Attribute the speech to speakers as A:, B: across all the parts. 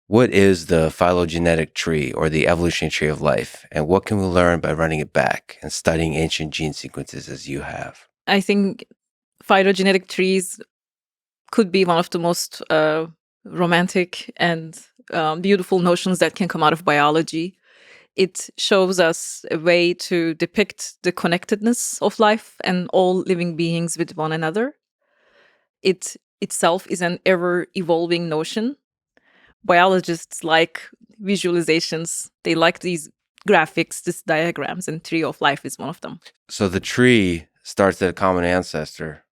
A: What is the phylogenetic tree or the evolutionary tree of life? And what can we learn by running it back and studying ancient gene sequences as you have?
B: I think phylogenetic trees could be one of the most romantic and beautiful notions that can come out of biology. It shows us a way to depict the connectedness of life and all living beings with one another. It itself is an ever evolving notion. Biologists like visualizations, they like these graphics, these diagrams, and tree of life is one of them.
A: So the tree starts at a common ancestor.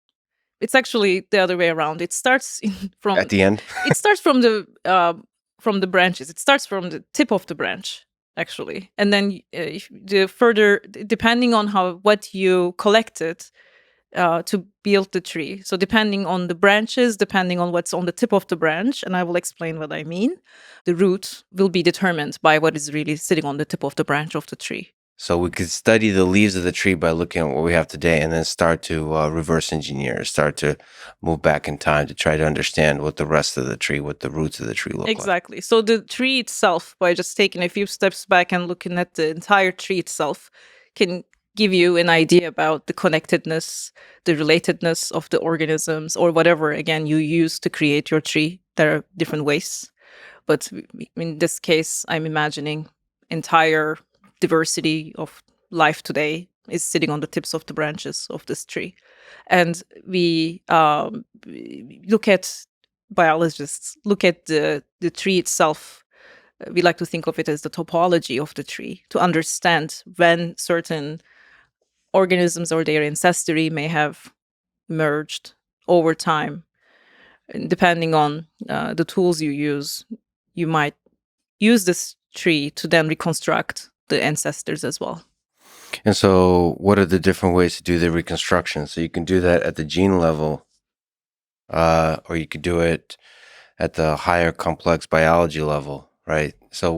B: It's actually the other way around. It starts from
A: At the end?
B: it starts from the branches. It starts from the tip of the branch, actually, and then the further, depending on what you collected to build the tree. So depending on the branches, depending on what's on the tip of the branch, and I will explain what I mean, the root will be determined by what is really sitting on the tip of the branch of the tree.
A: So we could study the leaves of the tree by looking at what we have today and then start to reverse engineer, start to move back in time to try to understand what the rest of the tree, what the roots of the tree look like.
B: Exactly. So the tree itself, by just taking a few steps back and looking at the entire tree itself, can give you an idea about the connectedness, the relatedness of the organisms, or whatever, again, you use to create your tree. There are different ways. But in this case, I'm imagining entire diversity of life today is sitting on the tips of the branches of this tree. And we look at biologists, look at the tree itself. We like to think of it as the topology of the tree to understand when certain organisms or their ancestry may have merged over time. And depending on the tools you use, you might use this tree to then reconstruct the ancestors as well.
A: And so what are the different ways to do the reconstruction? So you can do that at the gene level, or you could do it at the higher complex biology level, right? So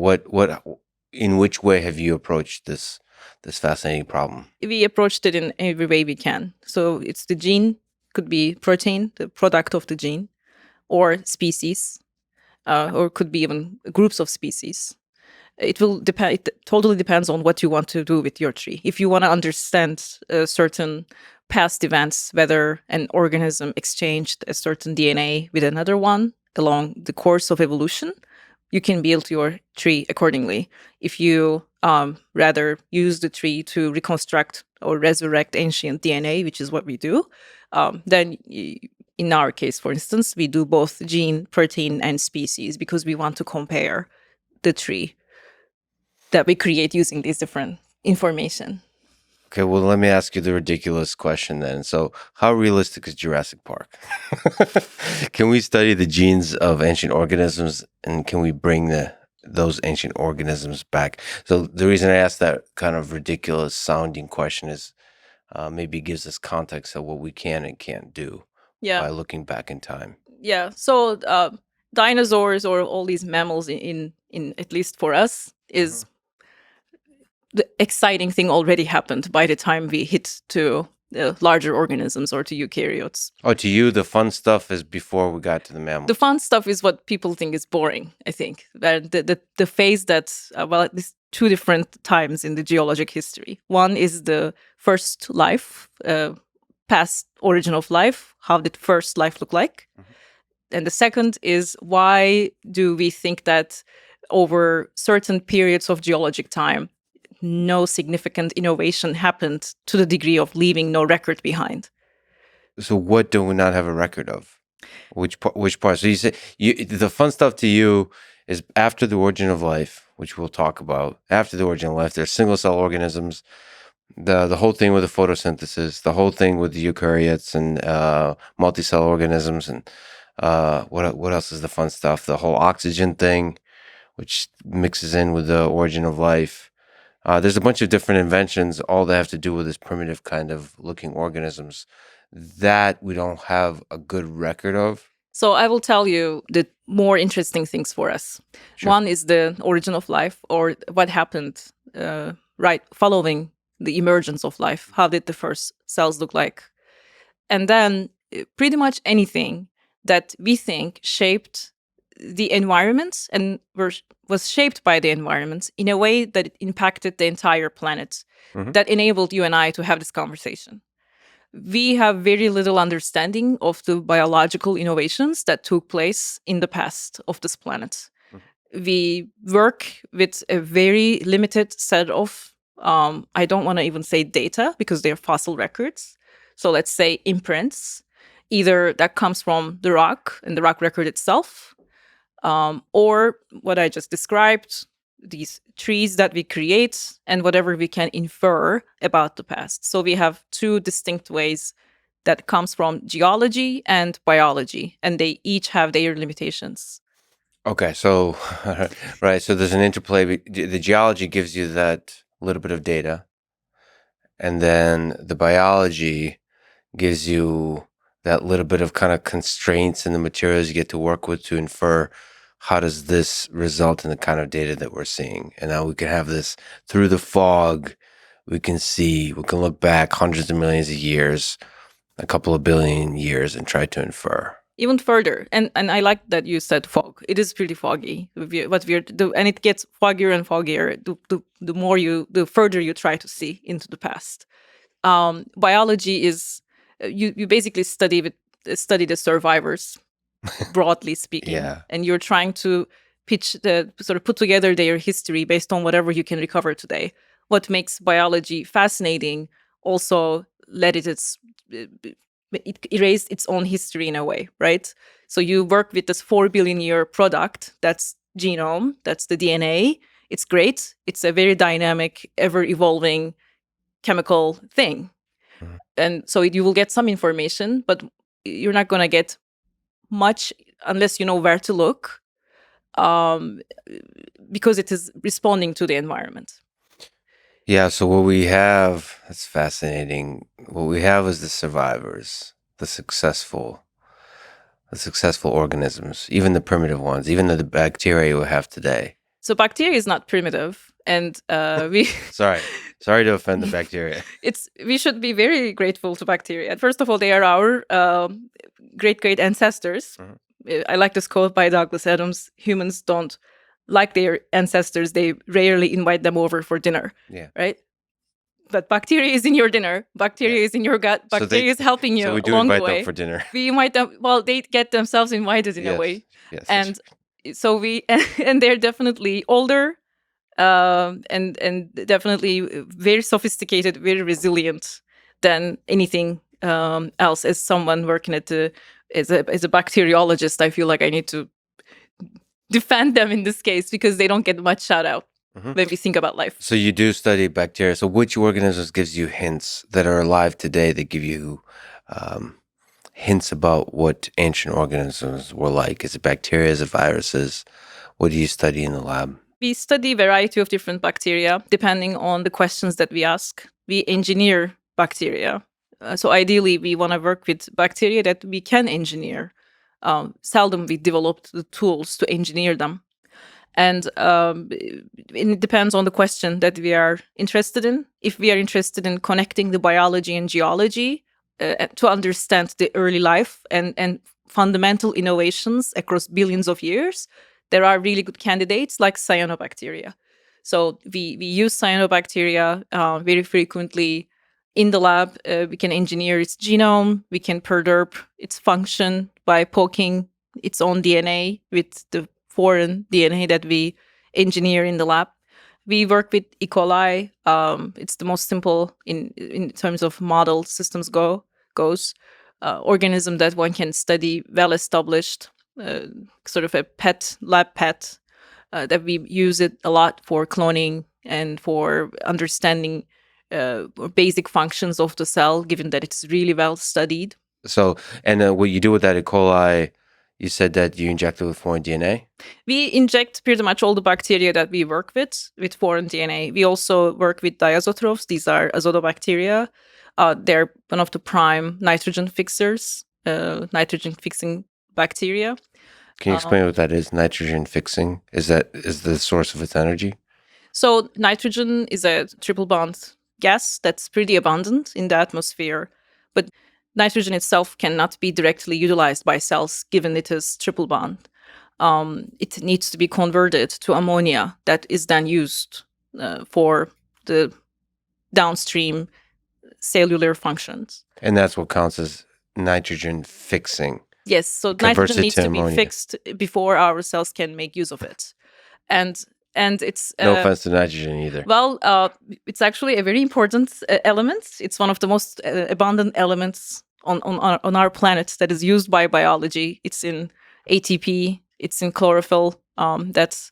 A: in which way have you approached this fascinating problem?
B: We approached it in every way we can. So it's the gene, could be protein, the product of the gene, or species, or could be even groups of species. It will depend. It totally depends on what you want to do with your tree. If you want to understand certain past events, whether an organism exchanged a certain DNA with another one along the course of evolution, you can build your tree accordingly. If you rather use the tree to reconstruct or resurrect ancient DNA, which is what we do, then in our case, for instance, we do both gene, protein, and species because we want to compare the tree that we create using these different information.
A: Okay, well, let me ask you the ridiculous question then. So, how realistic is Jurassic Park? Can we study the genes of ancient organisms, and can we bring those ancient organisms back? So, the reason I asked that kind of ridiculous sounding question is maybe it gives us context of what we can and can't do by looking back in time.
B: Yeah. So, dinosaurs or all these mammals in at least for us is the exciting thing already happened by the time we hit to larger organisms or to eukaryotes.
A: Oh, to you, the fun stuff is before we got to the mammals.
B: The fun stuff is what people think is boring, I think. The phase that, well, at least two different times in the geologic history. One is the first life, past origin of life. How did first life look like? Mm-hmm. And the second is, why do we think that over certain periods of geologic time, no significant innovation happened to the degree of leaving no record behind?
A: So what do we not have a record of? Which part? So you say the fun stuff to you is after the origin of life, which we'll talk about. After the origin of life, there's single cell organisms. The whole thing with the photosynthesis, the whole thing with the eukaryotes and multicell organisms, and what else is the fun stuff? The whole oxygen thing, which mixes in with the origin of life. There's a bunch of different inventions, all that have to do with this primitive kind of looking organisms that we don't have a good record of.
B: So I will tell you the more interesting things for us. Sure. One is the origin of life, or what happened right following the emergence of life. How did the first cells look like? And then pretty much anything that we think shaped the environment and was shaped by the environment in a way that it impacted the entire planet, that enabled you and I to have this conversation. We have very little understanding of the biological innovations that took place in the past of this planet. We work with a very limited set of, I don't want to even say data because they're fossil records. So let's say imprints, either that comes from the rock and the rock record itself, or what I just described, these trees that we create and whatever we can infer about the past. So we have two distinct ways that comes from geology and biology, and they each have their limitations.
A: Okay, so right, so there's an interplay. The geology gives you that little bit of data, and then the biology gives you that little bit of kind of constraints in the materials you get to work with to infer how does this result in the kind of data that we're seeing. And now we can have this through the fog. We can look back hundreds of millions of years, a couple of billion years, and try to infer.
B: Even further, and I like that you said fog. It is pretty foggy. And it gets foggier and foggier the further you try to see into the past. Biology is you basically study the survivors, broadly speaking,
A: Yeah.
B: and you're trying to put together their history based on whatever you can recover today. What makes biology fascinating also it erased its own history in a way, right? So you work with this 4 billion year product, that's genome, that's the DNA. It's great. It's a very dynamic, ever evolving chemical thing. And so you will get some information, but you're not going to get much unless you know where to look, because it is responding to the environment.
A: Yeah, so what we have, that's fascinating. What we have is the survivors, the successful organisms, even the primitive ones, even the bacteria we have today.
B: So bacteria is not primitive, and we
A: sorry to offend the bacteria.
B: We should be very grateful to bacteria. First of all, they are our great ancestors. I like this quote by Douglas Adams: "Humans don't like their ancestors; they rarely invite them over for dinner."
A: Yeah.
B: Right. But bacteria is in your dinner. Bacteria is in your gut. Bacteria is helping you
A: so we do
B: along
A: invite
B: the way.
A: them for dinner.
B: We invite them. Well, they get themselves invited in a way.
A: Yes.
B: And so and they're definitely older, and definitely very sophisticated, very resilient than anything else. As someone working as a bacteriologist, I feel like I need to defend them in this case because they don't get much shout out when we think about life.
A: So you do study bacteria. So which organisms gives you hints that are alive today that give you hints about what ancient organisms were like? Is it bacteria? Is it viruses? What do you study in the lab?
B: We study a variety of different bacteria depending on the questions that we ask. We engineer bacteria. So ideally, we want to work with bacteria that we can engineer. Seldom we developed the tools to engineer them. And it depends on the question that we are interested in. If we are interested in connecting the biology and geology to understand the early life and fundamental innovations across billions of years, there are really good candidates like cyanobacteria. So we use cyanobacteria very frequently in the lab. We can engineer its genome. We can perturb its function by poking its own DNA with the foreign DNA that we engineer in the lab. We work with E. coli. It's the most simple in terms of model systems goes. Organism that one can study, well-established, sort of a lab pet, that we use it a lot for cloning and for understanding basic functions of the cell, given that it's really well studied.
A: So, and what you do with that E. coli, you said that you inject it with foreign DNA?
B: We inject pretty much all the bacteria that we work with foreign DNA. We also work with diazotrophs. These are azotobacteria. They're one of the prime nitrogen fixers, nitrogen fixing bacteria.
A: Can you explain what that is? Nitrogen fixing? Is the source of its energy?
B: So nitrogen is a triple bond gas that's pretty abundant in the atmosphere, but nitrogen itself cannot be directly utilized by cells given it is triple bond. it needs to be converted to ammonia that is then used for the downstream cellular functions.
A: And that's what counts as nitrogen fixing.
B: Yes, so
A: Converts
B: nitrogen
A: it
B: needs
A: to
B: to be
A: ammonia.
B: fixed before our cells can make use of it. And it's
A: No offense to nitrogen either.
B: well, it's actually a very important element. It's one of the most abundant elements on our planet that is used by biology. It's in ATP. It's in chlorophyll. That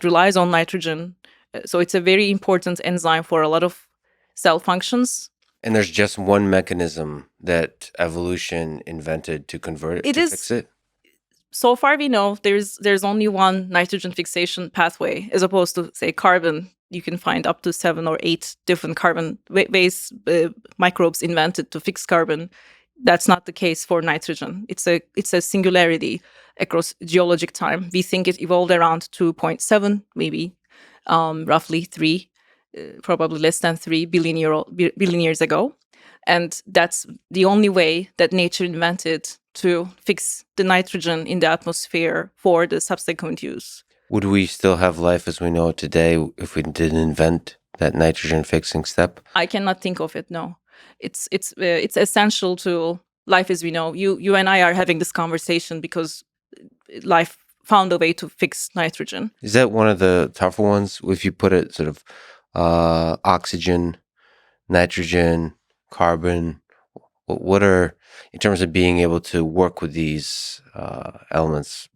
B: relies on nitrogen. So it's a very important enzyme for a lot of cell functions.
A: And there's just one mechanism that evolution invented to convert it, fix it?
B: So far we know there's only one nitrogen fixation pathway, as opposed to, say, carbon. You can find up to 7 or 8 different carbon base microbes invented to fix carbon. That's not the case for nitrogen. It's a singularity across geologic time. We think it evolved around 2.7, maybe roughly 3, probably less than 3 billion years ago. And that's the only way that nature invented to fix the nitrogen in the atmosphere for the subsequent use.
A: Would we still have life as we know it today if we didn't invent that nitrogen fixing step?
B: I cannot think of it. No, it's essential to life as we know. You and I are having this conversation because life found a way to fix nitrogen.
A: Is that one of the tougher ones? If you put it sort of oxygen, nitrogen, carbon, what are, in terms of being able to work with these elements,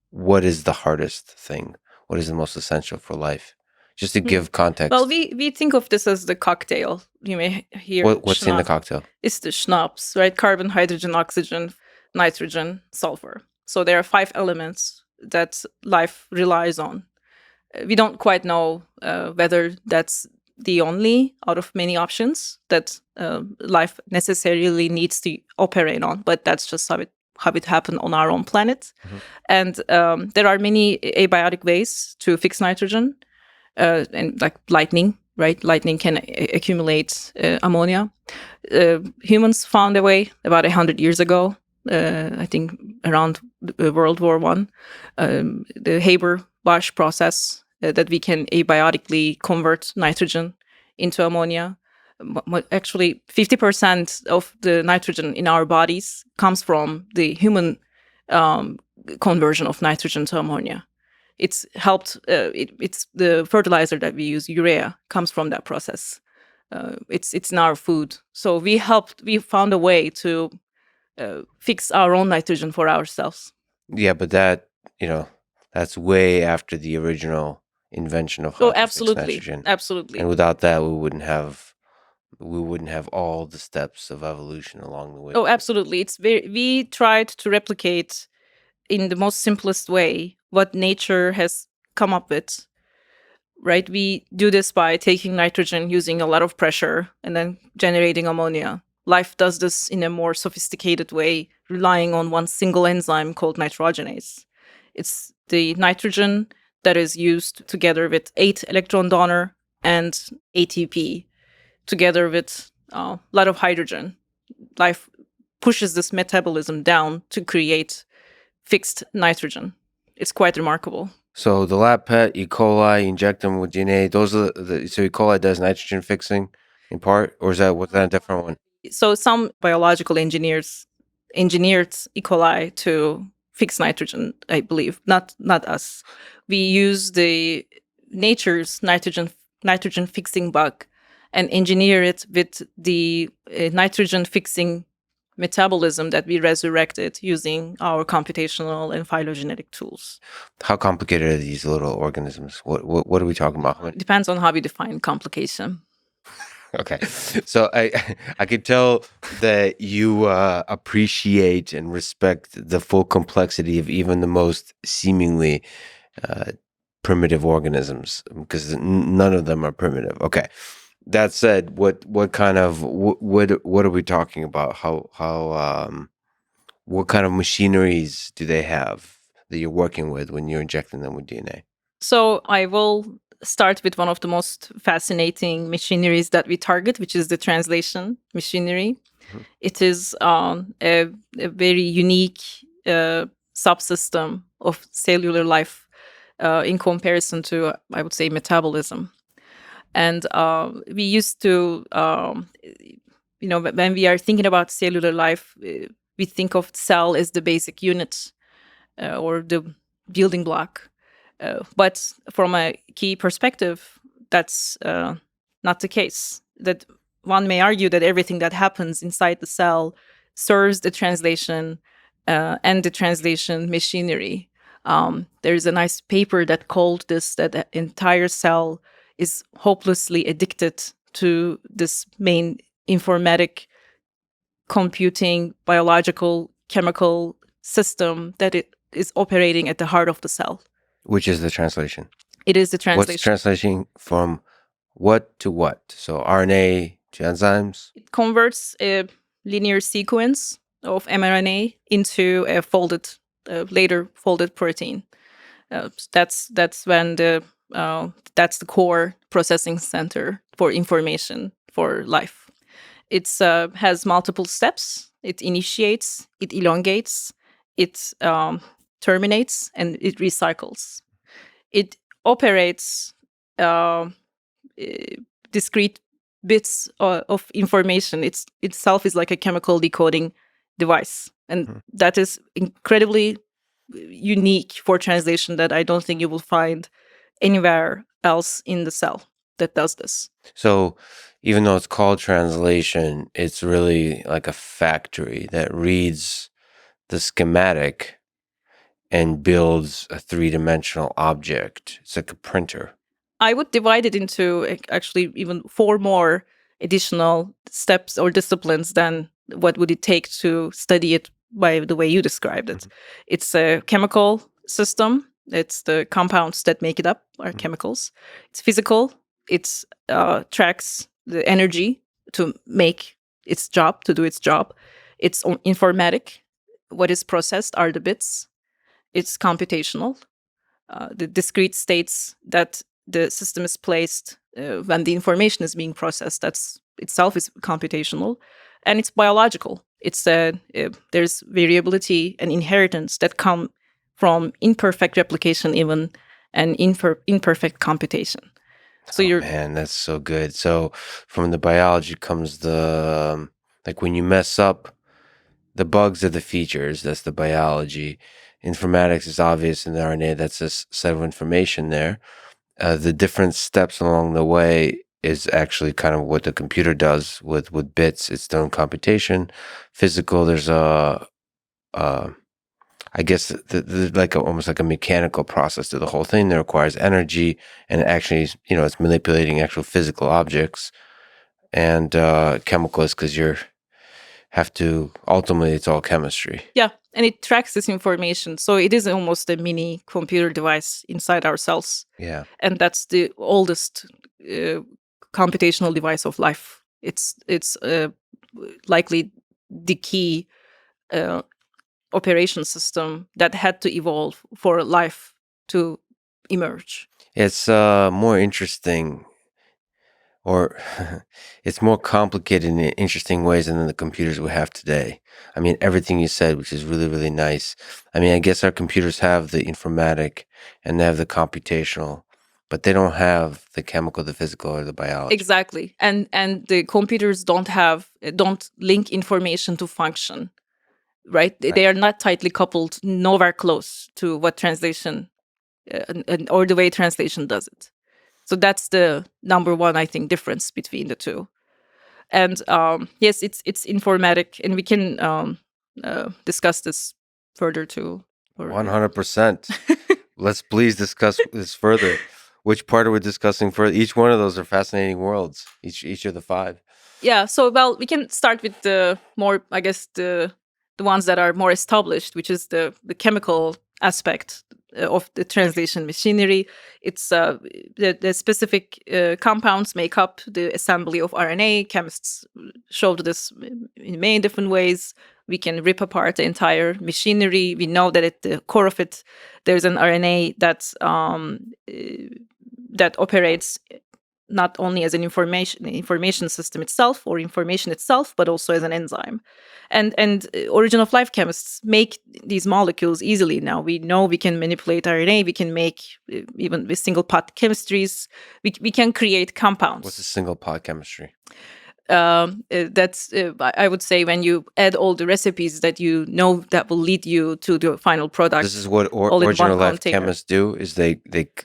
A: what is the hardest thing? What is the most essential for life? Just to give context.
B: Well, we think of this as the cocktail. You may hear
A: what's in the cocktail?
B: It's the schnapps, right? Carbon, hydrogen, oxygen, nitrogen, sulfur. So there are 5 elements that life relies on. We don't quite know whether that's the only out of many options that life necessarily needs to operate on, but that's just how it happened on our own planet. Mm-hmm. And there are many abiotic ways to fix nitrogen, and like lightning, right? Lightning can accumulate ammonia. Humans found a way about 100 years ago, I think around World War I, the Haber-Bosch process, that we can abiotically convert nitrogen into ammonia. Actually, 50% of the nitrogen in our bodies comes from the human conversion of nitrogen to ammonia. It's helped. It's the fertilizer that we use, urea, comes from that process. It's in our food. So we found a way to fix our own nitrogen for ourselves.
A: Yeah, but that's way after the original invention of nitrogen.
B: Absolutely.
A: And without that, we wouldn't have all the steps of evolution along the way.
B: Oh, absolutely. We tried to replicate in the most simplest way what nature has come up with. Right? We do this by taking nitrogen, using a lot of pressure, and then generating ammonia. Life does this in a more sophisticated way, relying on one single enzyme called nitrogenase. It's the nitrogen that is used together with 8 electron donor and ATP, together with a lot of hydrogen. Life pushes this metabolism down to create fixed nitrogen. It's quite remarkable.
A: So the lab pet, E. coli, inject them with DNA. Those are so E. coli does nitrogen fixing in part, or was that a different one?
B: So some biological engineers engineered E. coli to fix nitrogen, I believe, not us. We use the nature's nitrogen fixing bug and engineer it with the nitrogen fixing metabolism that we resurrected using our computational and phylogenetic tools.
A: How complicated are these little organisms? What are we talking about?
B: It depends on how we define complication.
A: Okay, so I could tell that you appreciate and respect the full complexity of even the most seemingly primitive organisms, because none of them are primitive. Okay, that said, what are we talking about? What kind of machineries do they have that you're working with when you're injecting them with DNA?
B: So I will start with one of the most fascinating machineries that we target, which is the translation machinery. Mm-hmm. It is a very unique subsystem of cellular life in comparison to, I would say, metabolism. And we used to, when we are thinking about cellular life, we think of cell as the basic unit or the building block. But from a key perspective, that's not the case. That one may argue that everything that happens inside the cell serves the translation and the translation machinery. There's a nice paper that called this that the entire cell is hopelessly addicted to this main informatic computing biological chemical system that it is operating at the heart of the cell.
A: Which is the translation?
B: It is the translation.
A: What's translating from what to what? So RNA to enzymes?
B: It converts a linear sequence of mRNA into a later folded protein. That's when that's the core processing center for information for life. It has multiple steps. It initiates, it elongates, it terminates, and it recycles. It operates discrete bits of information. Itself is like a chemical decoding device, and that is incredibly unique for translation that I don't think you will find anywhere else in the cell that does this.
A: So even though it's called translation, it's really like a factory that reads the schematic and builds a three-dimensional object. It's like a printer.
B: I would divide it into actually even 4 more additional steps or disciplines than what would it take to study it by the way you described it. It's a chemical system. It's the compounds that make it up are chemicals. It's physical. It tracks the energy to make its job, to do its job. It's informatic. What is processed are the bits. It's computational. The discrete states that the system is placed when the information is being processed, that's itself is computational. And it's biological. It's there's variability and inheritance that come from imperfect replication even and imperfect computation. So
A: man, that's so good. So from the biology comes the, like when you mess up, the bugs are the features. That's the biology. Informatics is obvious in the RNA. That's a set of information there. The different steps along the way is actually kind of what the computer does with bits. Its own computation. Physical, there's I guess like almost like a mechanical process to the whole thing that requires energy, and actually, it's manipulating actual physical objects. And chemical is because ultimately it's all chemistry.
B: Yeah, and it tracks this information. So it is almost a mini computer device inside our cells.
A: Yeah.
B: And that's the oldest computational device of life. It's likely the key operation system that had to evolve for life to emerge.
A: It's more interesting, or it's more complicated in interesting ways than the computers we have today. I mean, everything you said, which is really, really nice. I mean, I guess our computers have the informatic and they have the computational, but they don't have the chemical, the physical, or the biology.
B: Exactly. And the computers don't link information to function, right? They are not tightly coupled, nowhere close to what translation or the way translation does it. So that's the number one, I think, difference between the two. And yes, it's informatic, and we can discuss this further too.
A: 100%. Let's please discuss this further. Which part are we discussing further? Each one of those are fascinating worlds. Each of the 5.
B: Yeah. So we can start with the more, I guess, the ones that are more established, which is the chemical aspect of the translation machinery. It's the specific compounds make up the assembly of RNA. Chemists showed this in many different ways. We can rip apart the entire machinery. We know that at the core of it, there's an RNA that operates not only as an information system itself or information itself, but also as an enzyme. And origin of life chemists make these molecules easily now. We know we can manipulate RNA. We can make even with single pot chemistries. We can create compounds.
A: What's a single pot chemistry?
B: That's I would say when you add all the recipes that you know that will lead you to the final product.
A: This is what
B: all in
A: origin
B: one
A: of life
B: container.
A: chemists do. Is they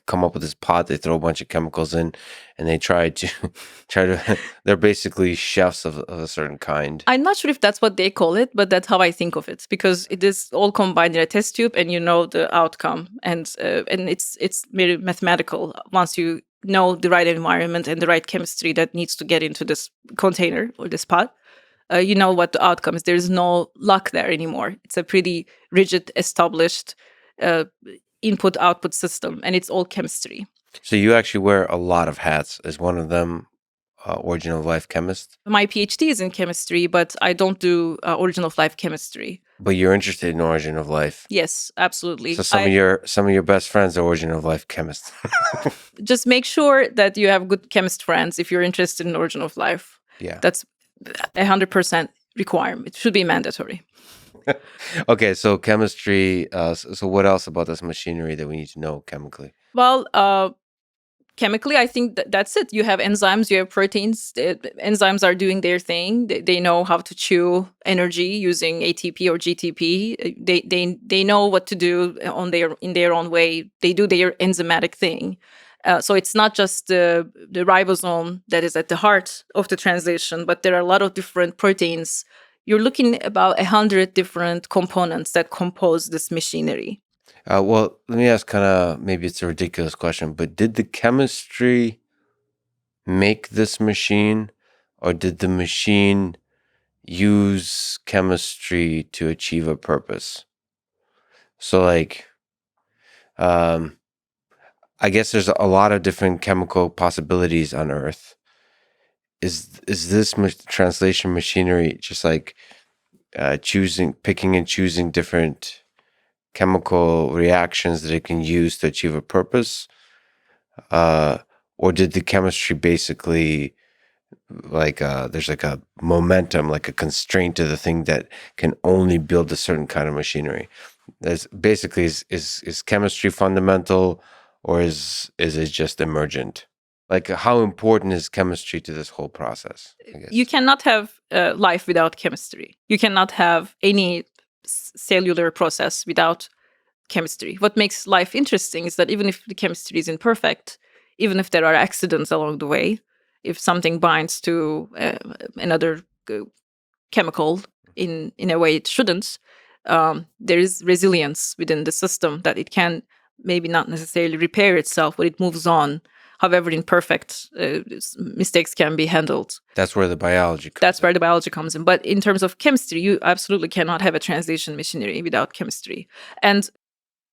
A: come up with this pot, they throw a bunch of chemicals in, and they try to they're basically chefs of a certain kind.
B: I'm not sure if that's what they call it, but that's how I think of it, because it is all combined in a test tube, and you know the outcome, and it's very mathematical once you know the right environment and the right chemistry that needs to get into this container or this pot. You know what the outcome is. There's no luck there anymore. It's a pretty rigid, established input-output system, and it's all chemistry.
A: So you actually wear a lot of hats. Is one of them origin of life chemist?
B: My PhD is in chemistry, but I don't do origin of life chemistry.
A: But you're interested in origin of life.
B: Yes, absolutely.
A: So some of your best friends are origin of life chemists.
B: Just make sure that you have good chemist friends if you're interested in origin of life.
A: Yeah.
B: That's 100% requirement. It should be mandatory.
A: Okay, so chemistry. So what else about this machinery that we need to know chemically?
B: Well, chemically, I think that's it. You have enzymes, you have proteins. The enzymes are doing their thing. They know how to chew energy using ATP or GTP. They know what to do in their own way. They do their enzymatic thing. So it's not just the ribosome that is at the heart of the translation, but there are a lot of different proteins. You're looking about 100 different components that compose this machinery.
A: Well, let me ask kind of, maybe it's a ridiculous question, but did the chemistry make this machine, or did the machine use chemistry to achieve a purpose? So like, I guess there's a lot of different chemical possibilities on Earth. Is this translation machinery just like picking and choosing different chemical reactions that it can use to achieve a purpose? Or did the chemistry basically, like, there's like a momentum, like a constraint to the thing that can only build a certain kind of machinery? That's basically, is chemistry fundamental, or is it just emergent? Like, how important is chemistry to this whole process? I guess.
B: You cannot have life without chemistry. You cannot have any cellular process without chemistry. What makes life interesting is that even if the chemistry is imperfect, even if there are accidents along the way, if something binds to another chemical in a way it shouldn't, there is resilience within the system that it can maybe not necessarily repair itself, but it moves on. However imperfect, mistakes can be handled.
A: That's where the biology comes
B: That's where the biology comes in. But in terms of chemistry, you absolutely cannot have a translation machinery without chemistry. And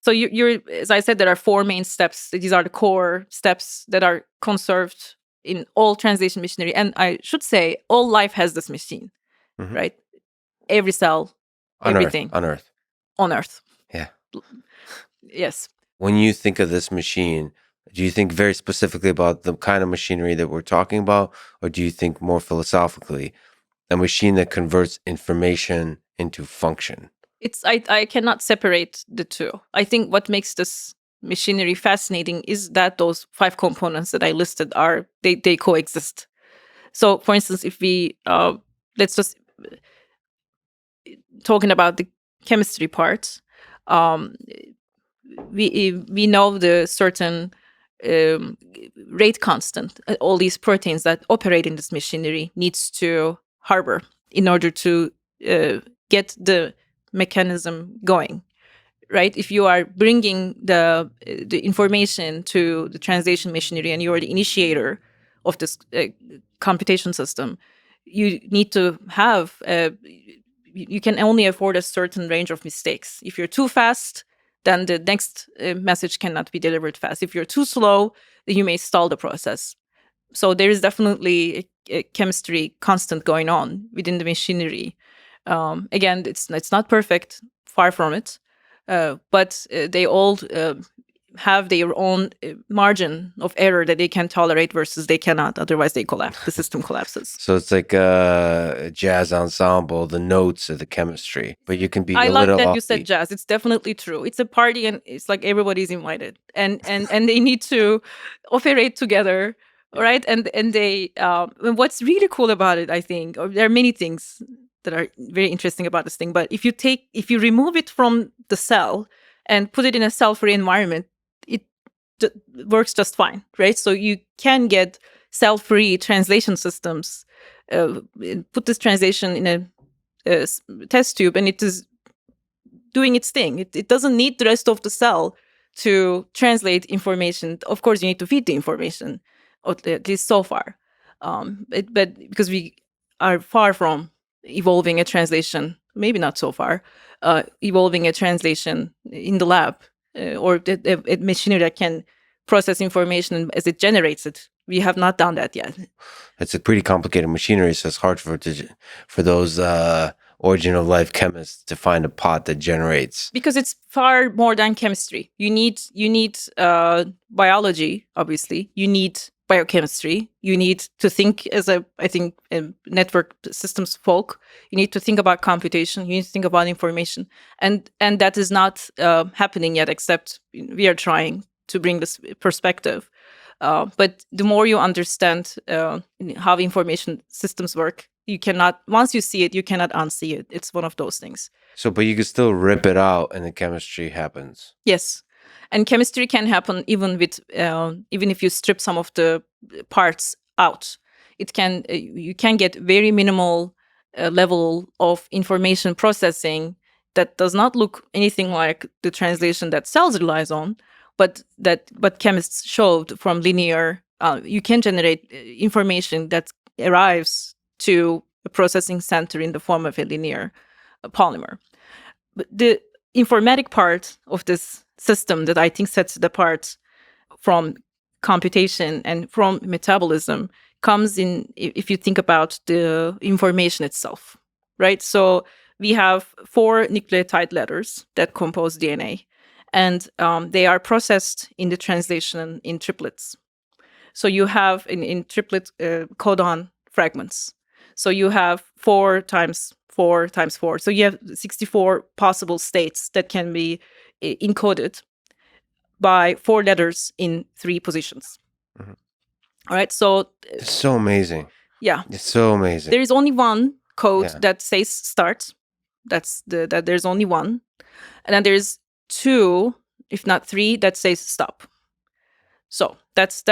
B: so you're, as I said, there are 4 main steps. These are the core steps that are conserved in all translation machinery. And I should say, all life has this machine, right? Every cell, everything.
A: On Earth.
B: On Earth.
A: Yeah.
B: Yes.
A: When you think of this machine, do you think very specifically about the kind of machinery that we're talking about, or do you think more philosophically, a machine that converts information into function?
B: I cannot separate the two. I think what makes this machinery fascinating is that those 5 components that I listed they coexist. So, for instance, if we let's just talking about the chemistry part, we know the certain rate constant. All these proteins that operate in this machinery needs to harbor in order to get the mechanism going, right? If you are bringing the information to the translation machinery and you are the initiator of this computation system, you need to have you can only afford a certain range of mistakes. If you're too fast, then the next message cannot be delivered fast. If you're too slow, then you may stall the process. So there is definitely a chemistry constant going on within the machinery. Again, it's not perfect, far from it, but they all have their own margin of error that they can tolerate versus they cannot. Otherwise, they collapse. The system collapses.
A: So it's like a jazz ensemble, the notes of the chemistry, but you can be
B: I
A: a
B: like
A: little
B: that you said
A: offbeat.
B: jazz. It's definitely true. It's a party, and it's like everybody's invited, and they need to operate together, right? And they and what's really cool about it, I think, or there are many things that are very interesting about this thing. But if you remove it from the cell and put it in a cell-free environment, it works just fine, right? So you can get cell-free translation systems. Put this translation in a test tube, and it is doing its thing. It doesn't need the rest of the cell to translate information. Of course, you need to feed the information, at least so far. But because we are far from evolving a translation, maybe not so far, evolving a translation in the lab or a machinery that can process information as it generates it. We have not done that yet.
A: It's a pretty complicated machinery, so it's hard for those origin of life chemists to find a pot that generates.
B: Because it's far more than chemistry. You need biology, obviously. You need biochemistry. You need to think as a network systems folk. You need to think about computation. You need to think about information, and that is not happening yet. Except we are trying to bring this perspective. But the more you understand how information systems work, you cannot, once you see it, you cannot unsee it. It's one of those things.
A: So, but you can still rip it out, and the chemistry happens.
B: Yes, and chemistry can happen even with even if you strip some of the parts out. It can you can get very minimal level of information processing that does not look anything like the translation that cells relies on, but chemists showed from linear. You can generate information that arrives to a processing center in the form of a linear polymer. But the informatic part of this system that I think sets it apart from computation and from metabolism comes in if you think about the information itself, right? So we have 4 nucleotide letters that compose DNA, and they are processed in the translation in triplets. So you have in triplet codon fragments. So you have 4 times 4 times 4. So you have 64 possible states that can be encoded by 4 letters in 3 positions.
A: Mm-hmm.
B: All right. So
A: it's so amazing.
B: Yeah.
A: It's so amazing.
B: There is only one code that says start. That there's only one. And then there's 2, if not 3, that says stop. So that's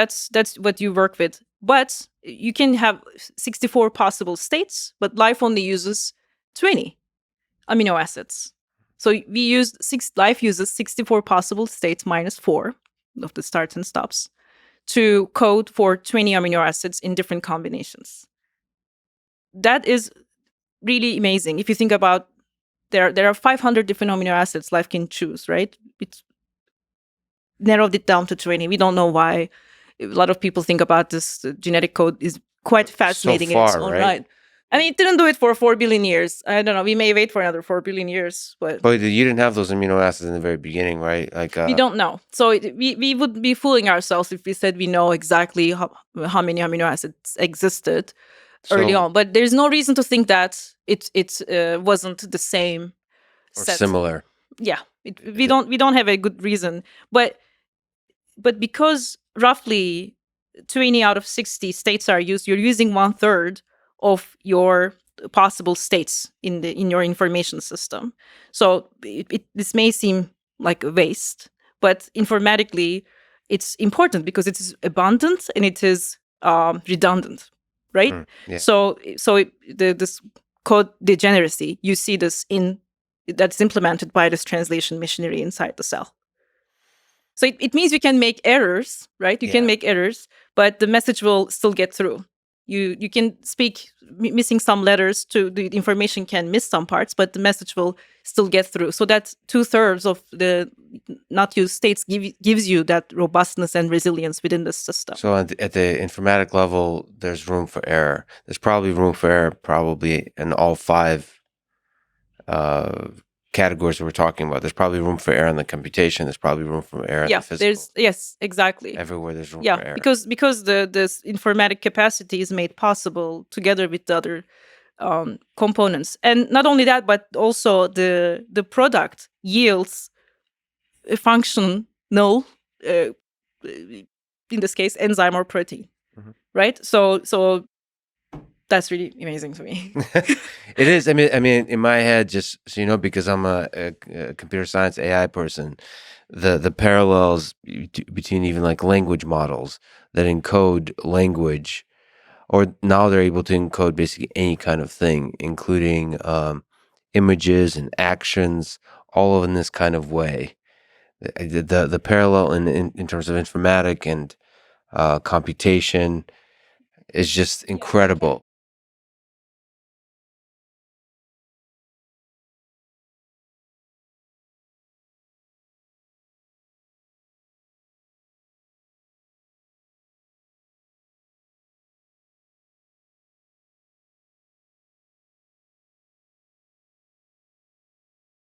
B: what you work with. But you can have 64 possible states, but life only uses 20 amino acids. So life uses 64 possible states minus 4 of the starts and stops to code for 20 amino acids in different combinations. That is really amazing. If you think about there are 500 different amino acids life can choose, right? It's narrowed it down to 20. We don't know why. A lot of people think about this. The genetic code is quite fascinating
A: so far,
B: in its own right. I mean, it didn't do it for 4 billion years. I don't know. We may wait for another 4 billion years, but
A: you didn't have those amino acids in the very beginning, right? Like
B: we don't know. So we would be fooling ourselves if we said we know exactly how many amino acids existed early on. But there's no reason to think that it wasn't the same
A: or
B: set.
A: similar.
B: Yeah, we don't have a good reason, but because roughly 20 out of 60 states are used, you're using 1/3 of your possible states in your information system. So this may seem like a waste, but informatically it's important because it is abundant and it is redundant, right?
A: Yeah.
B: So this code degeneracy, you see this that's implemented by this translation machinery inside the cell. So it means you can make errors, right? You can make errors, but the message will still get through. You can speak missing some letters, to the information can miss some parts, but the message will still get through. So that 2/3 of the not used states gives you that robustness and resilience within the system.
A: So at the informatic level, there's room for error. There's probably room for error in all 5 categories that we're talking about. There's probably room for error in the computation. There's probably room for error in the physical.
B: Yes, exactly.
A: Everywhere there's room
B: Yeah,
A: for error.
B: because this informatic capacity is made possible together with the other components, and not only that, but also the product yields a functional, in this case, enzyme or protein, right? So that's really amazing to me.
A: It is. I mean, in my head, just so you know, because I'm a computer science AI person, the parallels between even like language models that encode language, or now they're able to encode basically any kind of thing, including images and actions, all in this kind of way. The parallel in terms of informatic and computation is just incredible.